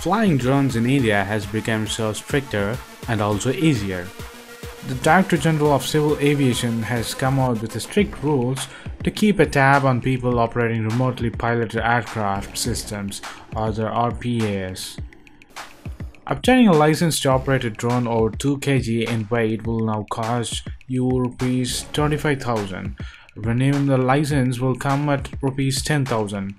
Flying drones in India has become so stricter and also easier. The Directorate General of Civil Aviation has come out with strict rules to keep a tab on people operating remotely piloted aircraft systems, or the RPAS. Obtaining a license to operate a drone over 2 kg in weight will now cost you Rs 25,000. Renewing the license will come at Rs 10,000.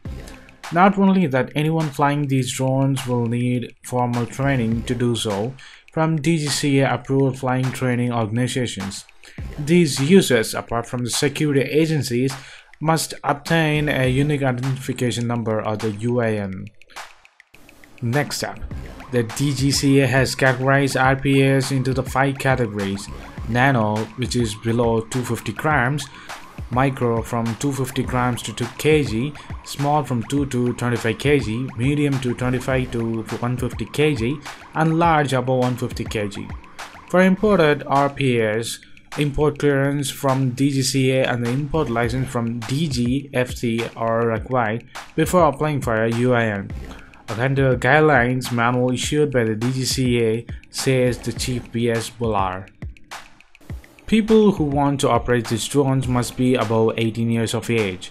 Not only that, anyone flying these drones will need formal training to do so from DGCA approved flying training organizations. These users, apart from the security agencies, must obtain a unique identification number, or the UIN. Next up, the DGCA has categorized RPAs into the 5 categories: Nano, which is below 250 grams, Micro from 250 grams to 2 kg, Small from 2 to 25 kg, Medium to 25 to 150 kg, and Large above 150 kg. For imported RPAs, import clearance from DGCA and the import license from DGFC are required before applying for a UIN. According to the guidelines manual issued by the DGCA, says the Chief B.S. Bullar. People who want to operate these drones must be above 18 years of age,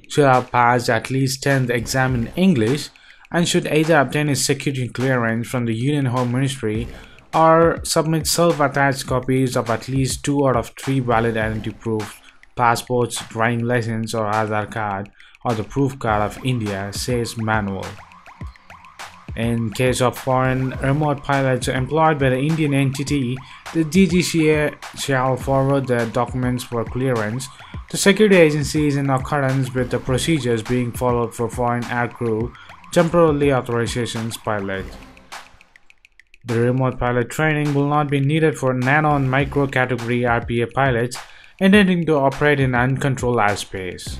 should have passed at least 10th exam in English, and should either obtain a security clearance from the Union Home Ministry or submit self-attached copies of at least 2 out of 3 valid identity proofs, passports, driving license or Aadhaar card, or the proof card of India, says manual. In case of foreign remote pilots employed by the Indian entity, the DGCA shall forward their documents for clearance to security agencies in accordance with the procedures being followed for Foreign Aircrew Temporary Authorizations pilot. The remote pilot training will not be needed for Nano and Micro category RPA pilots intending to operate in uncontrolled airspace.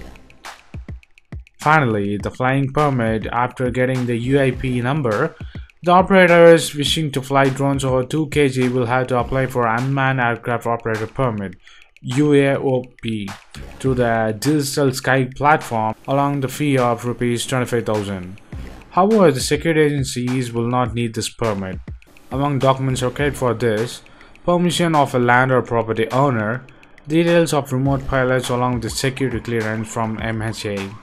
Finally, the flying permit. After getting the UIP number, the operators wishing to fly drones over 2 kg will have to apply for Unmanned Aircraft Operator Permit UAOP through the Digital Sky platform along the fee of Rs 25,000. However, the security agencies will not need this permit. Among documents required for this, permission of a land or property owner, details of remote pilots along with the security clearance from MHA.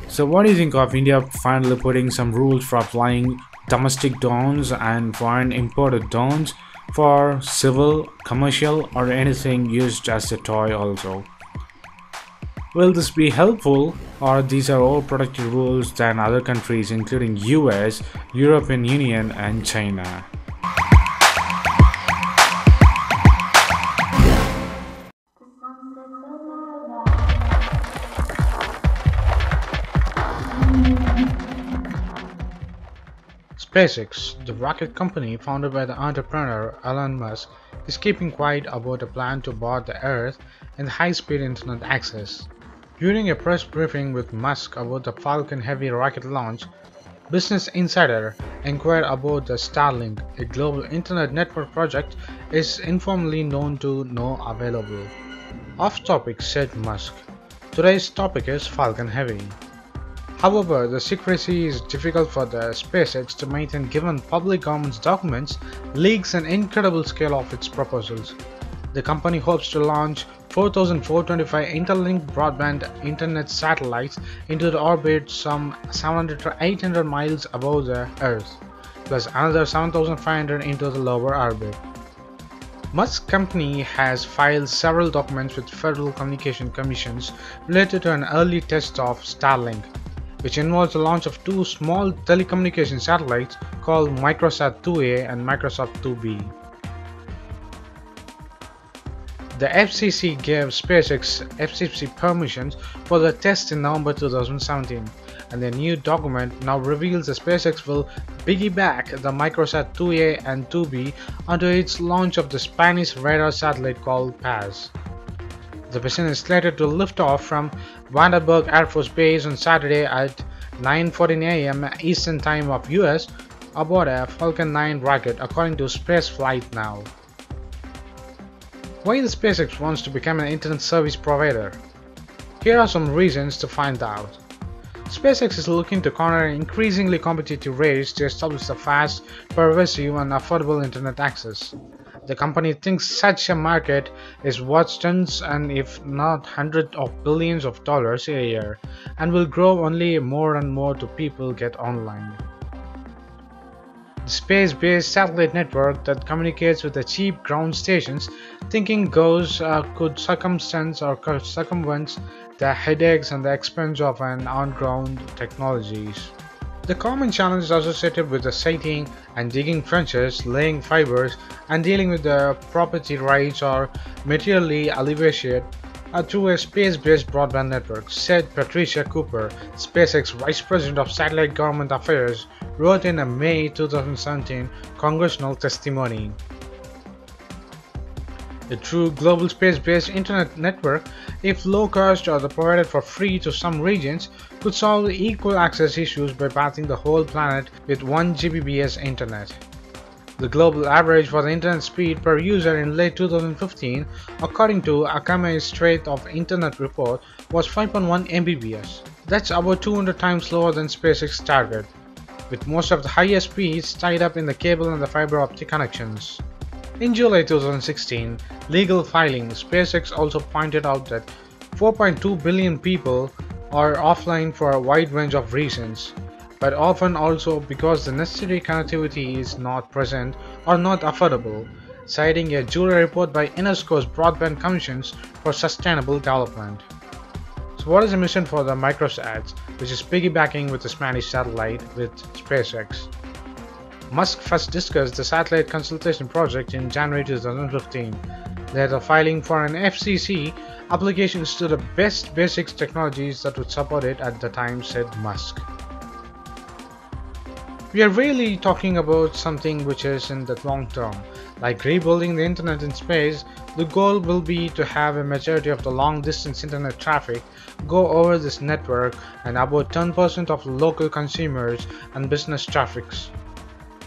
So what do you think of India finally putting some rules for flying domestic drones and foreign imported drones for civil, commercial or anything used as a toy also? Will this be helpful, or these are all protected rules than other countries including US, European Union and China? SpaceX, the rocket company founded by the entrepreneur Elon Musk, is keeping quiet about a plan to board the Earth and high-speed internet access. During a press briefing with Musk about the Falcon Heavy rocket launch, Business Insider inquired about the Starlink, a global internet network project is informally known to know available. Off topic, said Musk. Today's topic is Falcon Heavy. However, the secrecy is difficult for the SpaceX to maintain given public government's documents, leaks and incredible scale of its proposals. The company hopes to launch 4,425 interlinked broadband internet satellites into the orbit some 700 to 800 miles above the Earth, plus another 7,500 into the lower orbit. Musk's company has filed several documents with federal communication commissions related to an early test of Starlink, which involves the launch of 2 small telecommunication satellites called Microsat 2A and Microsat 2B. The FCC gave SpaceX FCC permissions for the test in November 2017, and the new document now reveals that SpaceX will piggyback the Microsat 2A and 2B onto its launch of the Spanish radar satellite called PAS. The mission is slated to lift off from Vandenberg Air Force Base on Saturday at 9:14 a.m. Eastern Time of US aboard a Falcon 9 rocket, according to Spaceflight Now. Why the SpaceX wants to become an internet service provider? Here are some reasons to find out. SpaceX is looking to corner an increasingly competitive race to establish a fast, pervasive, and affordable internet access. The company thinks such a market is worth tens and if not hundreds of billions of dollars a year and will grow only more and more to people get online. The space-based satellite network that communicates with the cheap ground stations thinking goes could circumvent the headaches and the expense of an on-ground technologies. The common challenges associated with the siting and digging trenches, laying fibers, and dealing with the property rights are materially alleviated through a space-based broadband network, said Patricia Cooper, SpaceX Vice President of Satellite Government Affairs, wrote in a May 2017 congressional testimony. A true global space-based internet network, if low-cost or provided for free to some regions, could solve equal access issues by pathing the whole planet with 1 Gbps internet. The global average for the internet speed per user in late 2015, according to Akamai's State of Internet report, was 5.1 Mbps. That's about 200 times slower than SpaceX's target, with most of the highest speeds tied up in the cable and the fiber optic connections. In July 2016 legal filing, SpaceX also pointed out that 4.2 billion people are offline for a wide range of reasons, but often also because the necessary connectivity is not present or not affordable, citing a July report by UNESCO's Broadband Commissions for Sustainable Development. So what is the mission for the microsats, which is piggybacking with the Spanish satellite with SpaceX? Musk first discussed the satellite constellation project in January 2015. Later filing for an FCC applications to the best basic technologies that would support it at the time, said Musk. We are really talking about something which is in the long term, like rebuilding the internet in space. The goal will be to have a majority of the long distance internet traffic go over this network and about 10% of local consumers and business traffics.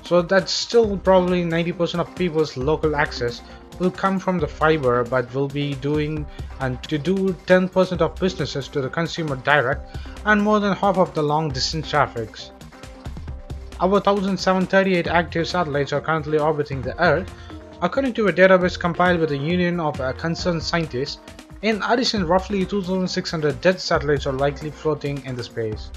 So that's still probably 90% of people's local access will come from the fiber, but will be doing and to do 10% of businesses to the consumer direct and more than half of the long distance traffics. About 1,738 active satellites are currently orbiting the Earth, according to a database compiled with the Union of Concerned Scientists. In addition, roughly 2,600 dead satellites are likely floating in the space.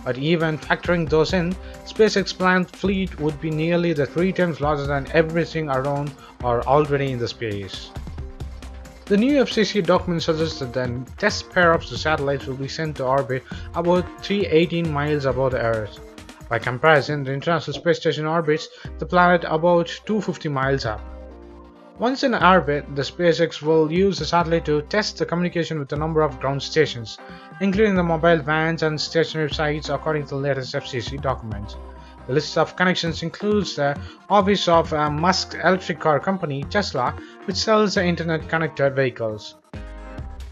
But even factoring those in, SpaceX's planned fleet would be nearly 3 times larger than everything around or already in the space. The new FCC document suggests that the test pair of the satellites will be sent to orbit about 318 miles above the Earth. By comparison, the International Space Station orbits the planet about 250 miles up. Once in orbit, the SpaceX will use the satellite to test the communication with a number of ground stations, including the mobile vans and stationary sites, according to the latest FCC documents. The list of connections includes the office of Musk's electric car company, Tesla, which sells the internet-connected vehicles.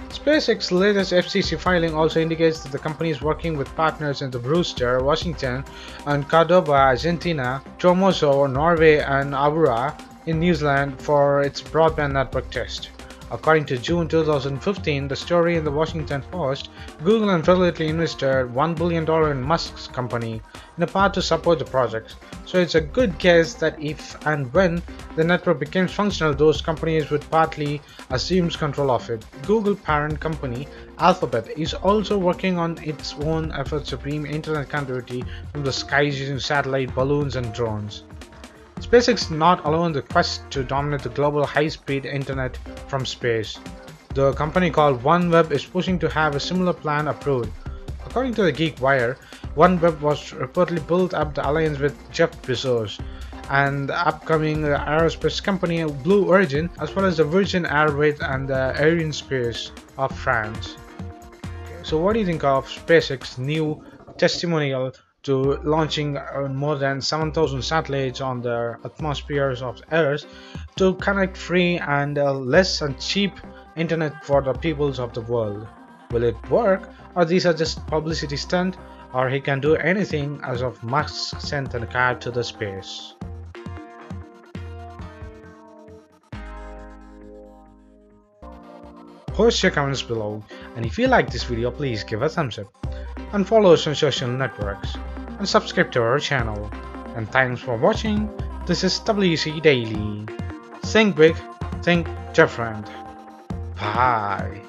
SpaceX's latest FCC filing also indicates that the company is working with partners in the Brewster, Washington, and Cordoba, Argentina, Tomoso, Norway, and Aurora in New Zealand for its broadband network test. According to June 2015, the story in the Washington Post, Google unfairly invested $1 billion in Musk's company in a part to support the project. So it's a good guess that if and when the network becomes functional, those companies would partly assume control of it. Google parent company Alphabet is also working on its own efforts to beam internet connectivity from the skies using satellite, balloons, and drones. SpaceX is not alone in the quest to dominate the global high-speed internet from space. The company called OneWeb is pushing to have a similar plan approved. According to the GeekWire, OneWeb was reportedly built up the alliance with Jeff Bezos and the upcoming aerospace company Blue Origin, as well as the Virgin Airways and the Arianespace of France. So what do you think of SpaceX's new testimonial to launching more than 7,000 satellites on the atmospheres of Earth to connect free and less and cheap internet for the peoples of the world? Will it work, or these are just publicity stunt, or he can do anything as of Musk sent a car to the space? Post your comments below, and if you like this video, please give a thumbs up. and follow us on social networks and subscribe to our channel. And thanks for watching. This is WC Daily. Think big, think different. Bye.